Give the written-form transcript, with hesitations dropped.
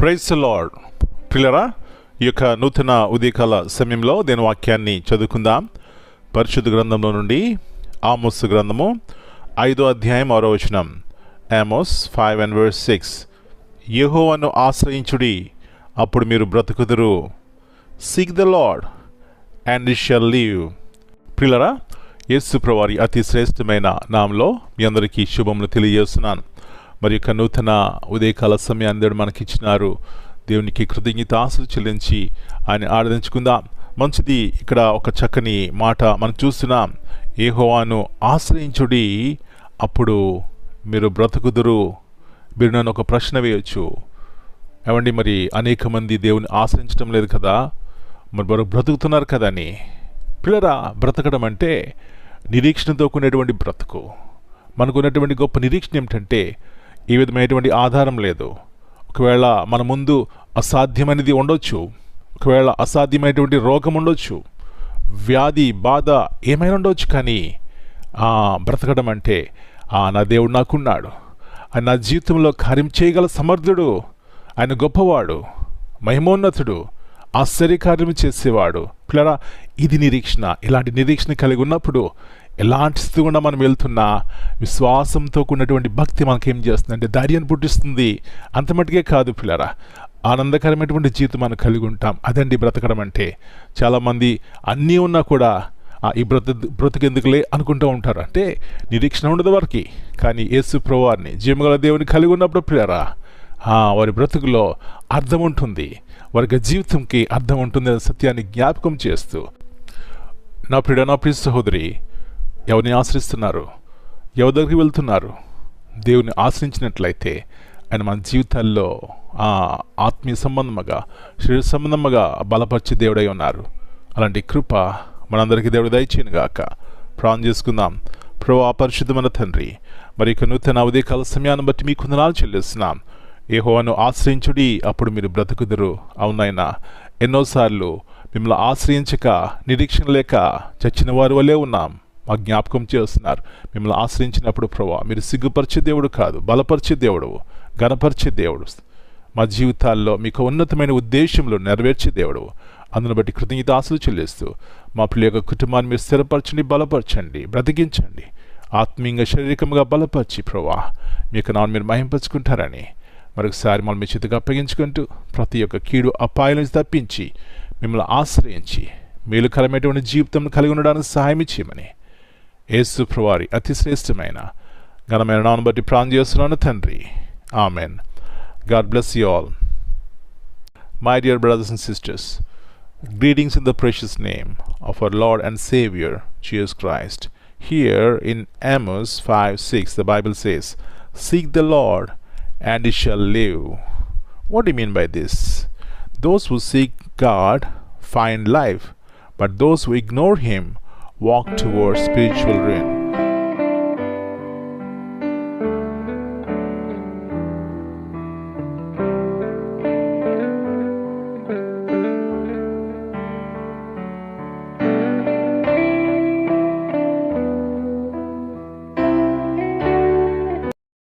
Praise the lord. ప్రియులారా, ఈ యొక్క నూతన ఉదయకాల సమయంలో దేని వాక్యాన్ని చదువుకుందాం. పరిశుద్ధ గ్రంథంలో నుండి ఆమోస్ గ్రంథము 5వ అధ్యాయం 6వ వచనం. ఆమోస్ 5:6. యెహోవాను ఆశ్రయించుడి, అప్పుడు మీరు బ్రతుకుదురు. Seek the Lord and you shall live. ప్రియులారా, యేసు ప్రభువారి అతి శ్రేష్టమైన నామంలో మీ అందరికీ శుభములు తెలియజేస్తున్నాను. మరి యొక్క నూతన ఉదయకాల సమయాన్ని దేవుడు మనకి ఇచ్చినారు. దేవునికి కృతజ్ఞతాస్తుతులు చెల్లించి ఆయన ఆరాధించుకుందాం. మంచిది. ఇక్కడ ఒక చక్కని మాట మనం చూస్తున్నాం. యెహోవాను ఆశ్రయించుడి, అప్పుడు మీరు బ్రతుకుదురు. మీరు నన్ను ఒక ప్రశ్న వేయొచ్చు, ఏమండి మరి అనేక మంది దేవుని ఆశ్రయించడం లేదు కదా, మరి వారు బ్రతుకుతున్నారు కదా అని. పిల్లరా, బ్రతకడం అంటే నిరీక్షణతో కూడినటువంటి బ్రతుకు. మనకున్నటువంటి గొప్ప నిరీక్షణ ఏమిటంటే ఏ విధమైనటువంటి ఆధారం లేదు. ఒకవేళ మన ముందు అసాధ్యమైనది ఉండొచ్చు, ఒకవేళ అసాధ్యమైనటువంటి రోగం ఉండొచ్చు, వ్యాధి బాధ ఏమైనా ఉండొచ్చు, కానీ బ్రతకడం అంటే నా దేవుడు నాకున్నాడు, ఆయన నా జీవితంలో కార్యం చేయగల సమర్థుడు, ఆయన గొప్పవాడు, మహిమోన్నతుడు, ఆశ్చర్యకార్యం చేసేవాడు. పిల్లరా, ఇది నిరీక్షణ. ఇలాంటి నిరీక్షణ కలిగి ఉన్నప్పుడు ఎలాంటి స్థితి గుండా మనం వెళ్తున్నా విశ్వాసంతో కూడినటువంటి భక్తి మనకేం చేస్తుంది అంటే ధైర్యాన్ని పుట్టిస్తుంది. అంత మటుకే కాదు పిల్లరా, ఆనందకరమైనటువంటి జీవితం మనం కలిగి ఉంటాం. అదండి బ్రతకడం అంటే. చాలామంది అన్నీ ఉన్నా కూడా ఈ బ్రతికెందుకులే అనుకుంటూ ఉంటారు. అంటే నిరీక్షణ ఉండదు వారికి. కానీ యేసు ప్రభువారిని జీవగల దేవుని కలిగి ఉన్నప్పుడు పిల్లరా, వారి బ్రతుకులో అర్థం ఉంటుంది, వారికి జీవితంకి అర్థం ఉంటుంది అనే సత్యాన్ని జ్ఞాపకం చేస్తూ, నా ప్రియ సహోదరి, ఎవరిని ఆశ్రయిస్తున్నారు, ఎవరి దగ్గరికి వెళ్తున్నారు? దేవుని ఆశ్రయించినట్లయితే ఆయన మన జీవితాల్లో ఆత్మీయ సంబంధముగా, శరీర సంబంధముగా బలపరిచే దేవుడై ఉన్నారు. అలాంటి కృప మనందరికీ దేవుడు దయచేయను గాక. ప్రార్థన చేసుకుందాం. ప్రభువా, పరిశుద్ధమైన తండ్రి, మరి ఇక నూతన ఉదయకాల సమయాన్ని బట్టి మీకు వందనాలు చెల్లిస్తున్నాం. యెహోవాను ఆశ్రయించుడి, అప్పుడు మీరు బ్రతుకుదురు. అవునైనా ఎన్నోసార్లు మిమ్మల్ని ఆశ్రయించక, నిరీక్షణ లేక చచ్చిన వారి వల్లే ఉన్నాం. మా జ్ఞాపకం చేస్తున్నారు. మిమ్మల్ని ఆశ్రయించినప్పుడు ప్రభువా, మీరు సిగ్గుపరిచే దేవుడు కాదు, బలపరిచే దేవుడు, ఘనపరిచే దేవుడు, మా జీవితాల్లో మీకు ఉన్నతమైన ఉద్దేశంలో నెరవేర్చే దేవుడు. అందును బట్టి కృతజ్ఞతాస్తుతులు చెల్లిస్తూ మా పిల్ల యొక్క కుటుంబాన్ని మీరు స్థిరపరచండి, బలపరచండి, బ్రతికించండి, ఆత్మీయంగా శారీరకంగా బలపరిచి ప్రభువా మీకు నాన్న మీరు మహింపరుచుకుంటారని మరొకసారి మళ్ళీ మీ చేతికి అప్పగించుకుంటూ ప్రతి ఒక్క కీడు అపాయం నుంచి తప్పించి మిమ్మల్ని ఆశ్రయించి మేలుకరమైనటువంటి జీవితం కలిగి ఉండడానికి సహాయం ఇచ్చేయమని యేసు ప్రభువారి అతి శ్రేష్టమైన ఘనమైన నామమును బట్టి ప్రార్థన చేస్తున్నాను తండ్రి. Amen. God bless you all. My dear brothers and sisters, greetings in the precious name of our Lord and Savior Jesus Christ. Here in Amos 5:6 the Bible says, "Seek the Lord and he shall live." What do you mean by this? Those who seek God find life, but those who ignore him walk towards spiritual ruin.